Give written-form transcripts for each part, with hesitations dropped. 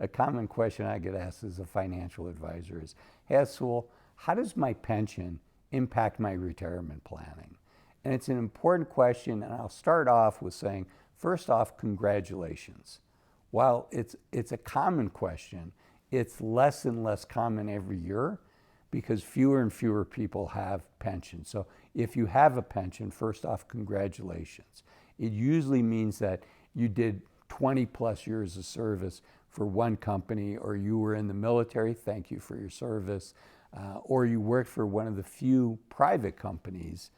a common question I get asked as a financial advisor is, hey, Azul, how does my pension impact my retirement planning? And it's an important question, and I'll start off with saying, first off, congratulations. While it's a common question, it's less and less common every year because fewer and fewer people have pensions. So if you have a pension, first off, congratulations. It usually means that you did 20 plus years of service for one company, or you were in the military, thank you for your service, or you worked for one of the few private companies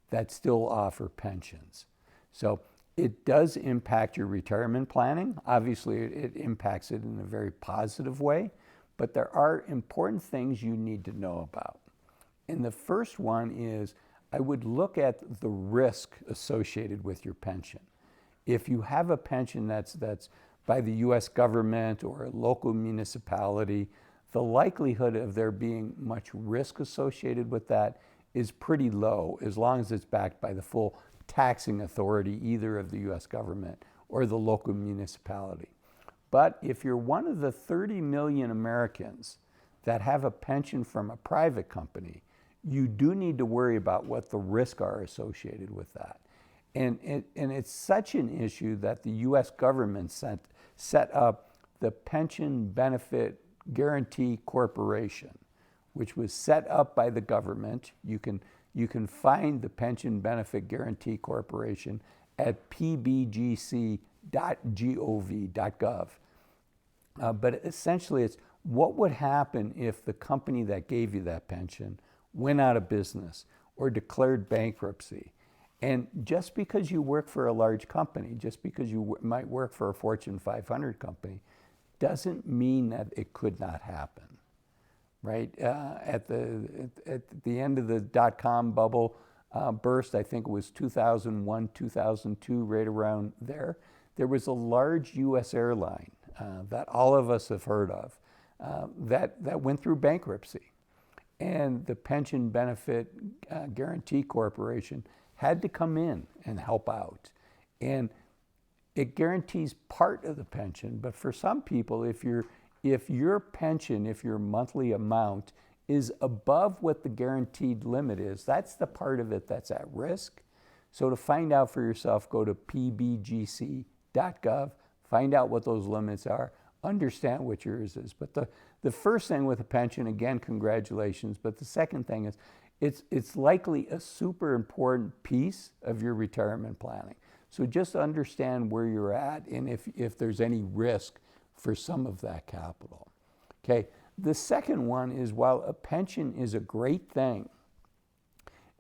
that still offer pensions. So it does impact your retirement planning. Obviously, it impacts it in a very positive way, but there are important things you need to know about. And the first one is, I would look at the risk associated with your pension. If you have a pension that's by the US government or a local municipality, the likelihood of there being much risk associated with that is pretty low, as long as it's backed by the full taxing authority, either of the US government or the local municipality. But if you're one of the 30 million Americans that have a pension from a private company, you do need to worry about what the risks are associated with that. And it's such an issue that the US government set up the Pension Benefit Guarantee Corporation, which was set up by the government. You can find the Pension Benefit Guarantee Corporation at pbgc.gov. But essentially it's what would happen if the company that gave you that pension went out of business or declared bankruptcy. And just because you work for a large company, just because you might work for a Fortune 500 company, doesn't mean that it could not happen, right? At the end of the dot-com bubble burst, I think it was 2001, 2002, right around there, there was a large US airline that all of us have heard of that went through bankruptcy. And the Pension Benefit Guarantee Corporation had to come in and help out. And it guarantees part of the pension, but for some people, if your pension, if your monthly amount is above what the guaranteed limit is, that's the part of it that's at risk. So to find out for yourself, go to pbgc.gov, find out what those limits are, understand what yours is. But the first thing with a pension, again, congratulations, but the second thing is it's likely a super important piece of your retirement planning. So just understand where you're at and if there's any risk for some of that capital. Okay, the second one is, while a pension is a great thing,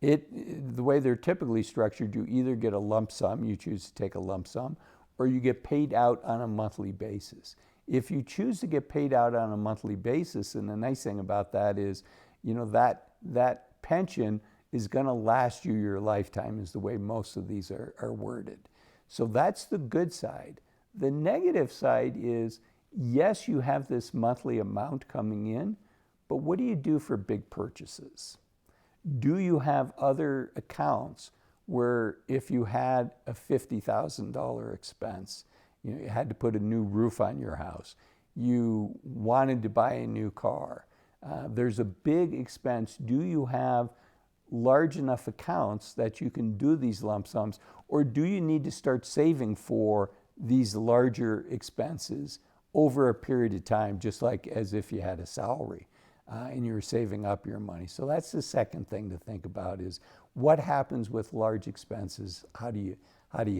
the way they're typically structured, you either get a lump sum, you choose to take a lump sum, or you get paid out on a monthly basis. If you choose to get paid out on a monthly basis, and the nice thing about that is, that pension is going to last you your lifetime, is the way most of these are worded. So that's the good side. The negative side is, yes, you have this monthly amount coming in, but what do you do for big purchases? Do you have other accounts where if you had a $50,000 expense, you had to put a new roof on your house, you wanted to buy a new car, there's a big expense, do you have large enough accounts that you can do these lump sums, or do you need to start saving for these larger expenses over a period of time, just like as if you had a salary and you were saving up your money? So that's the second thing to think about, is what happens with large expenses? How do you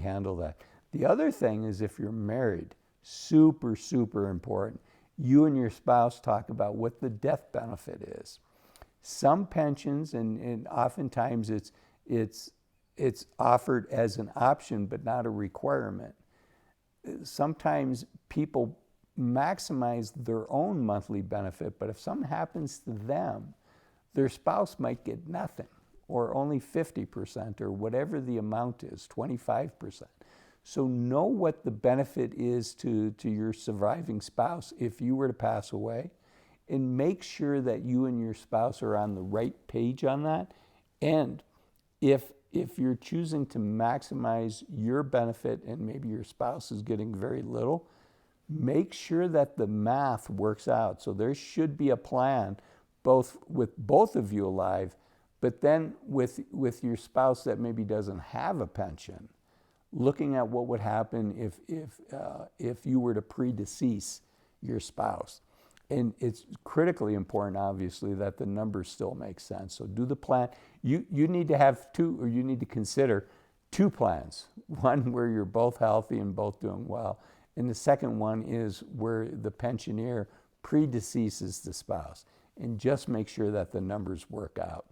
handle that? The other thing is, if you're married, super, super important. You and your spouse talk about what the death benefit is. Some pensions, and oftentimes it's offered as an option but not a requirement. Sometimes people maximize their own monthly benefit, but if something happens to them, their spouse might get nothing, or only 50%, or whatever the amount is, 25%. So know what the benefit is to your surviving spouse if you were to pass away, and make sure that you and your spouse are on the right page on that. And if you're choosing to maximize your benefit and maybe your spouse is getting very little, make sure that the math works out. So there should be a plan, both with both of you alive, but then with your spouse that maybe doesn't have a pension, looking at what would happen if you were to predecease your spouse. And it's critically important, obviously, that the numbers still make sense. So do the plan. You need to have two, or you need to consider two plans. One where you're both healthy and both doing well. And the second one is where the pensioner predeceases the spouse. And just make sure that the numbers work out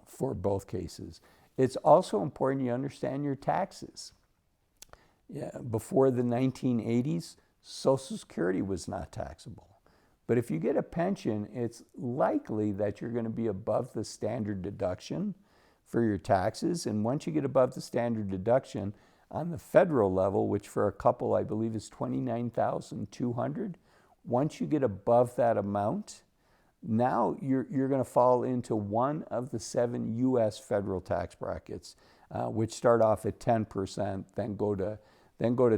for both cases. It's also important you understand your taxes. Before the 1980s, Social Security was not taxable. But if you get a pension, it's likely that you're going to be above the standard deduction for your taxes. And once you get above the standard deduction on the federal level, which for a couple I believe is $29,200, once you get above that amount, now you're going to fall into one of the 7 U.S. federal tax brackets, which start off at 10%, then go to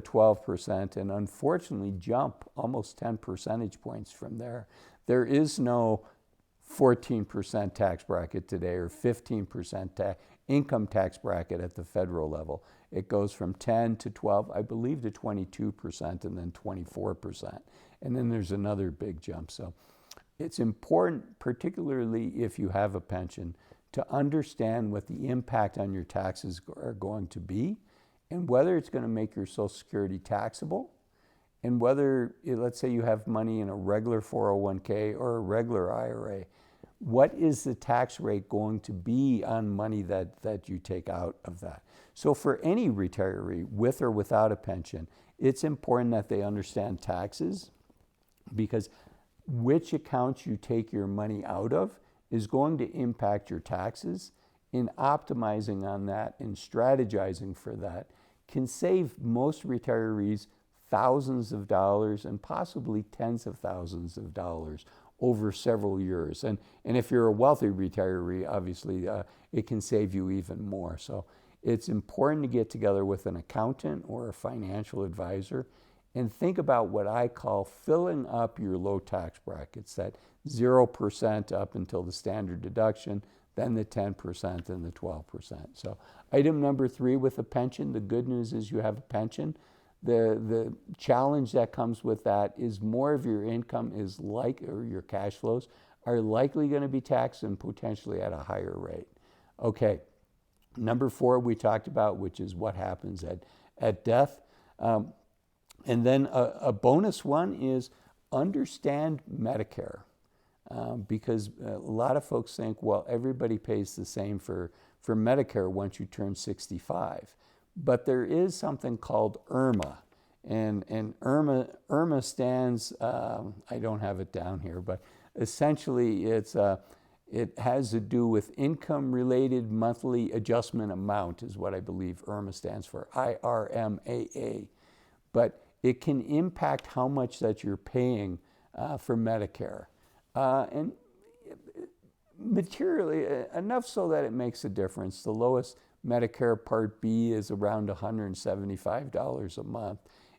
12%, and unfortunately jump almost 10 percentage points from there. There is no 14% tax bracket today or 15% income tax bracket at the federal level. It goes from 10 to 12, I believe, to 22% and then 24%. And then there's another big jump. So it's important, particularly if you have a pension, to understand what the impact on your taxes are going to be, and whether it's going to make your Social Security taxable, and whether, let's say you have money in a regular 401k or a regular IRA, what is the tax rate going to be on money that you take out of that? So for any retiree, with or without a pension, it's important that they understand taxes, because which accounts you take your money out of is going to impact your taxes. In optimizing on that and strategizing for that can save most retirees thousands of dollars and possibly tens of thousands of dollars over several years. And if you're a wealthy retiree, obviously it can save you even more. So it's important to get together with an accountant or a financial advisor and think about what I call filling up your low tax brackets, that 0% up until the standard deduction, then the 10% and the 12%. So item number 3 with a pension, the good news is you have a pension. The challenge that comes with that is more of your income is or your cash flows are likely going to be taxed and potentially at a higher rate. Okay, number 4 we talked about, which is what happens at death. And then a bonus one is understand Medicare. Because a lot of folks think, well, everybody pays the same for Medicare once you turn 65. But there is something called IRMA. And IRMA stands, I don't have it down here, but essentially it has to do with income-related monthly adjustment amount is what I believe IRMA stands for, IRMAA. But it can impact how much that you're paying for Medicare. And materially, enough so that it makes a difference. The lowest Medicare Part B is around $175 a month.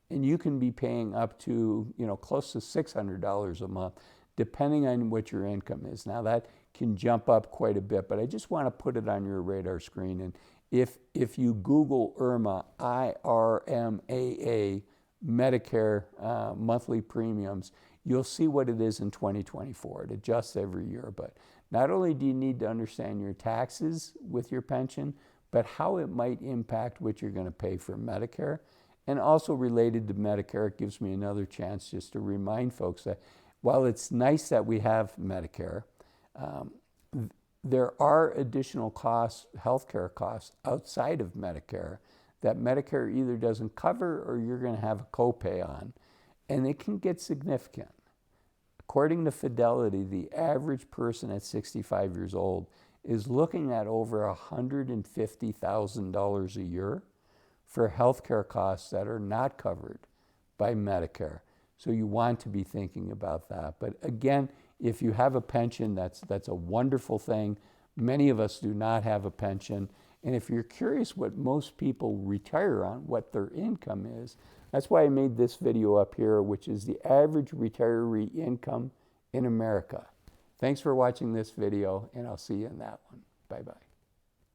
And you can be paying up to, close to $600 a month, depending on what your income is. Now that can jump up quite a bit, but I just want to put it on your radar screen. And if you Google IRMA, IRMAA, Medicare monthly premiums, you'll see what it is in 2024. It adjusts every year, but not only do you need to understand your taxes with your pension, but how it might impact what you're going to pay for Medicare. And also related to Medicare, it gives me another chance just to remind folks that while it's nice that we have Medicare, there are additional costs, healthcare costs outside of Medicare that Medicare either doesn't cover or you're going to have a copay on, and it can get significant. According to Fidelity, the average person at 65 years old is looking at over $150,000 a year for healthcare costs that are not covered by Medicare. So you want to be thinking about that. But again, if you have a pension, that's a wonderful thing. Many of us do not have a pension. And if you're curious what most people retire on, what their income is, That's why I made this video up here, which is the average retiree income in America. Thanks for watching this video, and I'll see you in that one. Bye-bye.